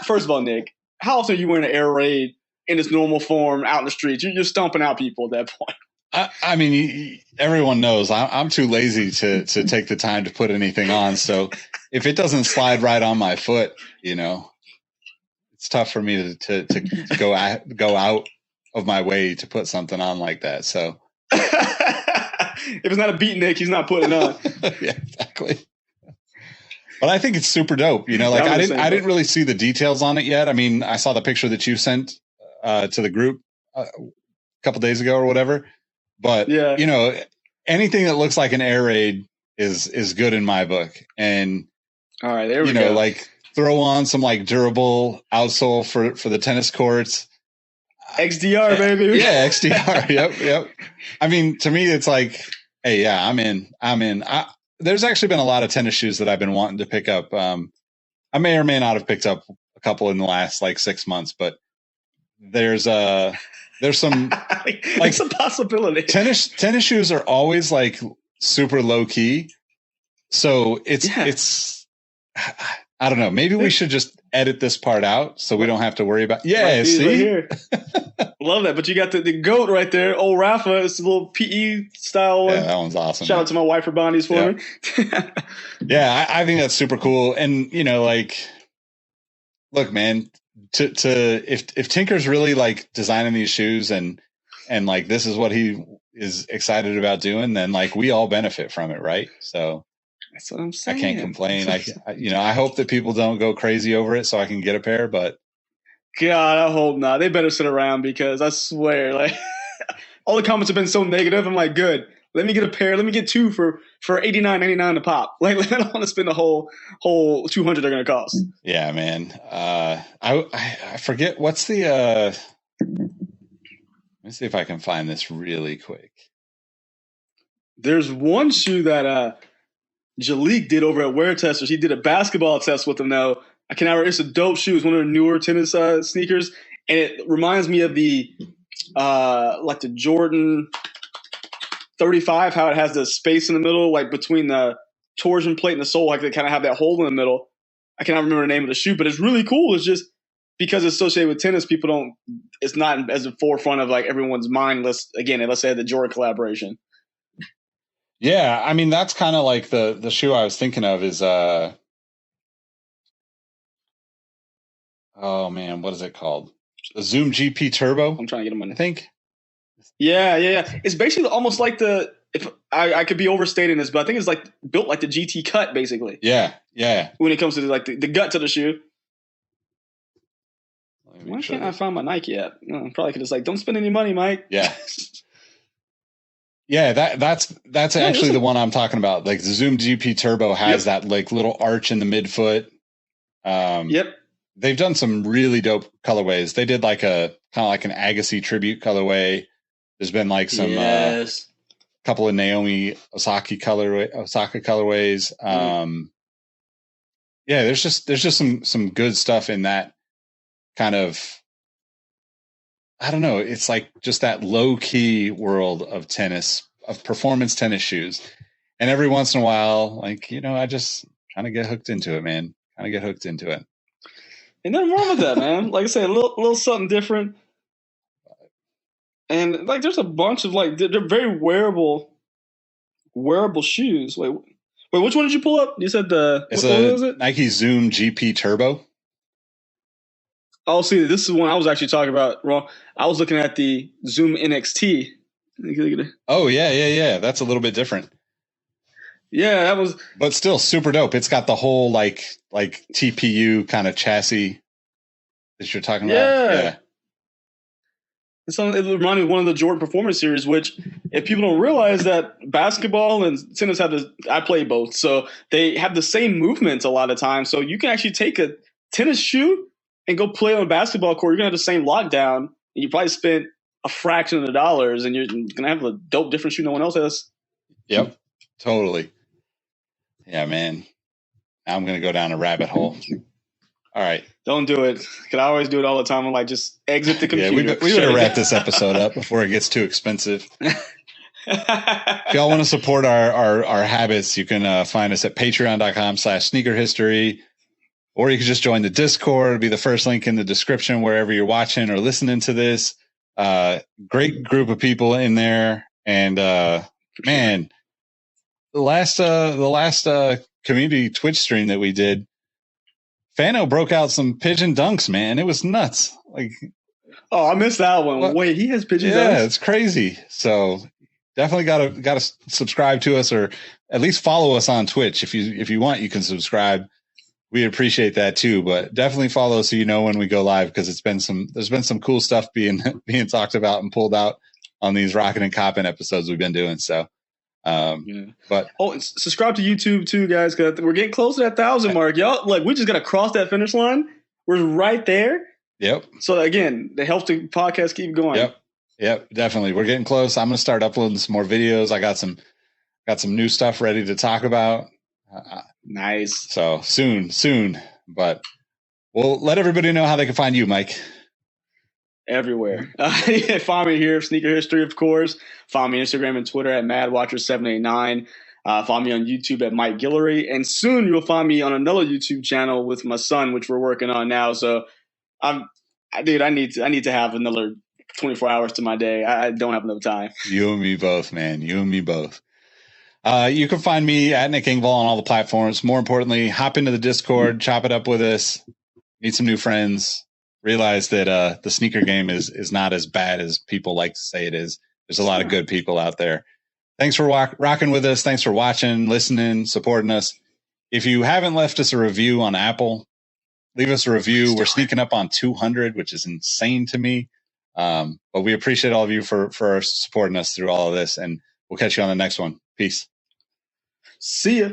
first of all, Nick, how often are you wearing an Air Raid in its normal form out in the streets? You're stomping out people at that point. I mean, everyone knows I'm too lazy to take the time to put anything on. So if it doesn't slide right on my foot, it's tough for me to go out of my way to put something on like that. So if it's not a beatnik, he's not putting it on. Yeah, exactly. But I think it's super dope. I didn't really see the details on it yet. I mean, I saw the picture that you sent to the group a couple days ago or whatever. But yeah, anything that looks like an Air Raid is good in my book. And all right, there we go. Like, throw on some like durable outsole for the tennis courts. XDR, baby. Yeah, XDR. Yep. I mean, to me, it's like, hey, yeah, I'm in. There's actually been a lot of tennis shoes that I've been wanting to pick up. I may or may not have picked up a couple in the last like 6 months, but there's some it's a possibility. Tennis shoes are always like super low key, so it's I don't know. Maybe we should just edit this part out so we don't have to worry about. Yeah, see, right here. Love that. But you got the goat right there, old Rafa. It's a little PE style one. Yeah, that one's awesome. Shout out to my wife for buying these for me. Yeah, I think that's super cool. And like, look, man, if Tinker's really like designing these shoes and like this is what he is excited about doing, then like we all benefit from it, right? So that's what I'm saying. I can't complain. I hope that people don't go crazy over it so I can get a pair, but God, I hope not. They better sit around, because I swear, like, all the comments have been so negative. I'm like, good. Let me get a pair. Let me get two for $89.99 a pop. Like, I don't want to spend the whole $200 they're going to cost. Yeah, man. I forget what's the. Let me see if I can find this really quick. There's one shoe that Jalik did over at Wear Testers. He did a basketball test with them, though. I can't remember. It's a dope shoe. It's one of the newer tennis sneakers, and it reminds me of the like the Jordan 35, how it has the space in the middle, like between the torsion plate and the sole, like they kind of have that hole in the middle. I cannot remember the name of the shoe, but it's really cool. It's just because it's associated with tennis, it's not as the forefront of like everyone's mind. Unless they had the Jordan collaboration. Yeah, I mean, that's kind of like the shoe I was thinking of is oh man, what is it called? The Zoom GP Turbo. I'm trying to get them on. I think. Yeah. It's basically almost like if I could be overstating this, but I think it's like built like the GT Cut, basically. Yeah. When it comes to the gut to the shoe. Let Why can't I find my Nike app? Probably could just like, don't spend any money, Mike. Yeah. Yeah, that's actually the one I'm talking about. Like the Zoom GP Turbo has that like little arch in the midfoot. Yep. They've done some really dope colorways. They did like a kind of like an Agassi tribute colorway. There's been like some couple of Naomi Osaka colorways. Yeah, there's just some good stuff in that kind of, I don't know. It's like just that low key world of tennis, of performance tennis shoes. And every once in a while, like, I just kind of get hooked into it, man. Kind of get hooked into it. Ain't nothing wrong with that, man. Like I said, a little something different. And like, there's a bunch of like, they're very wearable shoes. Wait, which one did you pull up? You said what was it? Nike Zoom GP Turbo. Oh, see, this is one I was actually talking about wrong. I was looking at the Zoom NXT. Oh, yeah. That's a little bit different. Yeah, that was. But still super dope. It's got the whole like TPU kind of chassis that you're talking about. Yeah. It reminded me of one of the Jordan Performance Series, which if people don't realize that basketball and tennis I play both, so they have the same movements a lot of times. So you can actually take a tennis shoe and go play on a basketball court. You're going to have the same lockdown, and you probably spent a fraction of the dollars, and you're going to have a dope different shoe no one else has. Yep, totally. Yeah, man. Now I'm going to go down a rabbit hole. All right. Don't do it. Because I always do it all the time. I'm like, just exit the computer. Yeah, we better wrap this episode up before it gets too expensive. If y'all want to support our habits, you can find us at patreon.com/sneakerhistory, or you can just join the Discord. It'll be the first link in the description wherever you're watching or listening to this. Great group of people in there. And man, the last community Twitch stream that we did, Fano broke out some pigeon dunks, man. It was nuts. Like, oh, I missed that one. What? Wait, he has pigeon dunks? Yeah, it's crazy. So definitely gotta subscribe to us, or at least follow us on Twitch. If you want, you can subscribe. We appreciate that too, but definitely follow so you know when we go live, because there's been some cool stuff being talked about and pulled out on these Rockin' and Coppin' episodes we've been doing. So but and subscribe to YouTube too, guys, because we're getting close to that 1,000 mark. Y'all, like, we just gotta cross that finish line. We're right there. Yep. So again, it helps the podcast keep going. Yep, definitely. We're getting close. I'm gonna start uploading some more videos. I got some new stuff ready to talk about. Nice. So soon, but we'll let everybody know how they can find you, Mike. Everywhere. Find me here, Sneaker History, of course. Find me on Instagram and Twitter at MadWatcher789. Find me on YouTube at Mike Guillory. And soon you'll find me on another YouTube channel with my son, which we're working on now. So I need to have another 24 hours to my day. I don't have enough time. You and me both, man. You and me both. You can find me at Nick Engvall on all the platforms. More importantly, hop into the Discord, chop it up with us, meet some new friends. Realize that the sneaker game is not as bad as people like to say it is. There's a lot of good people out there. Thanks for rocking with us. Thanks for watching, listening, supporting us. If you haven't left us a review on Apple, leave us a review. We're sneaking up on 200, which is insane to me. But we appreciate all of you for supporting us through all of this, and we'll catch you on the next one. Peace. See ya.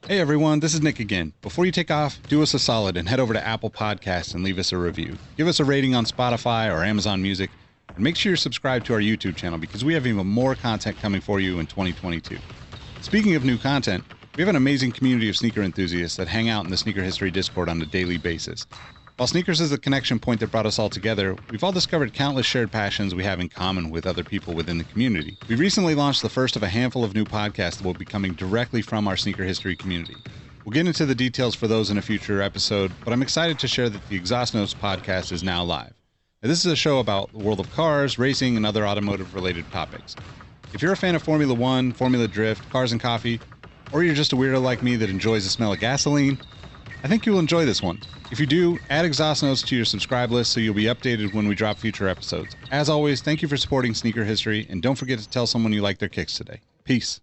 Hey everyone, this is Nick again. Before you take off, do us a solid and head over to Apple Podcasts and leave us a review. Give us a rating on Spotify or Amazon Music, and make sure you're subscribed to our YouTube channel, because we have even more content coming for you in 2022. Speaking of new content, we have an amazing community of sneaker enthusiasts that hang out in the Sneaker History Discord on a daily basis. While sneakers is the connection point that brought us all together, we've all discovered countless shared passions we have in common with other people within the community. We recently launched the first of a handful of new podcasts that will be coming directly from our sneaker history community. We'll get into the details for those in a future episode, but I'm excited to share that the Exhaust Notes podcast is now live. Now, this is a show about the world of cars, racing, and other automotive-related topics. If you're a fan of Formula One, Formula Drift, cars and coffee, or you're just a weirdo like me that enjoys the smell of gasoline, I think you'll enjoy this one. If you do, add Exhaust Notes to your subscribe list so you'll be updated when we drop future episodes. As always, thank you for supporting Sneaker History, and don't forget to tell someone you like their kicks today. Peace.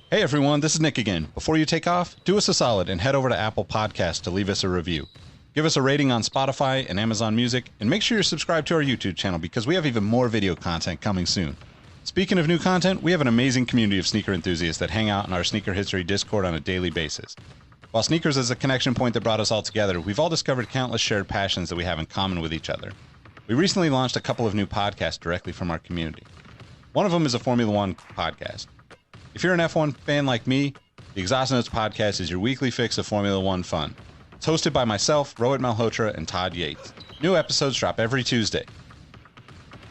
Hey everyone, this is Nick again. Before you take off, do us a solid and head over to Apple Podcasts to leave us a review. Give us a rating on Spotify and Amazon Music, and make sure you're subscribed to our YouTube channel because we have even more video content coming soon. Speaking of new content, we have an amazing community of sneaker enthusiasts that hang out in our Sneaker History Discord on a daily basis. While sneakers is a connection point that brought us all together, we've all discovered countless shared passions that we have in common with each other. We recently launched a couple of new podcasts directly from our community. One of them is a Formula One podcast. If you're an F1 fan like me, the Exhaust Notes podcast is your weekly fix of Formula One fun. It's hosted by myself, Rohit Malhotra, and Todd Yates. New episodes drop every Tuesday.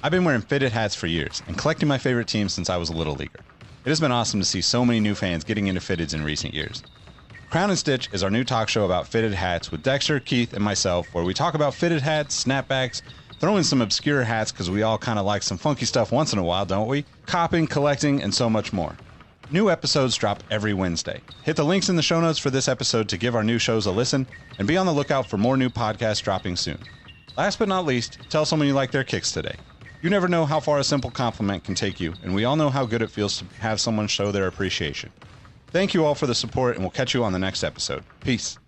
I've been wearing fitted hats for years and collecting my favorite teams since I was a little leaguer. It has been awesome to see so many new fans getting into fitteds in recent years. Crown and Stitch is our new talk show about fitted hats with Dexter, Keith, and myself, where we talk about fitted hats, snapbacks, throw in some obscure hats because we all kind of like some funky stuff once in a while, don't we? Copping, collecting, and so much more. New episodes drop every Wednesday. Hit the links in the show notes for this episode to give our new shows a listen, and be on the lookout for more new podcasts dropping soon. Last but not least, tell someone you like their kicks today. You never know how far a simple compliment can take you, and we all know how good it feels to have someone show their appreciation. Thank you all for the support, and we'll catch you on the next episode. Peace.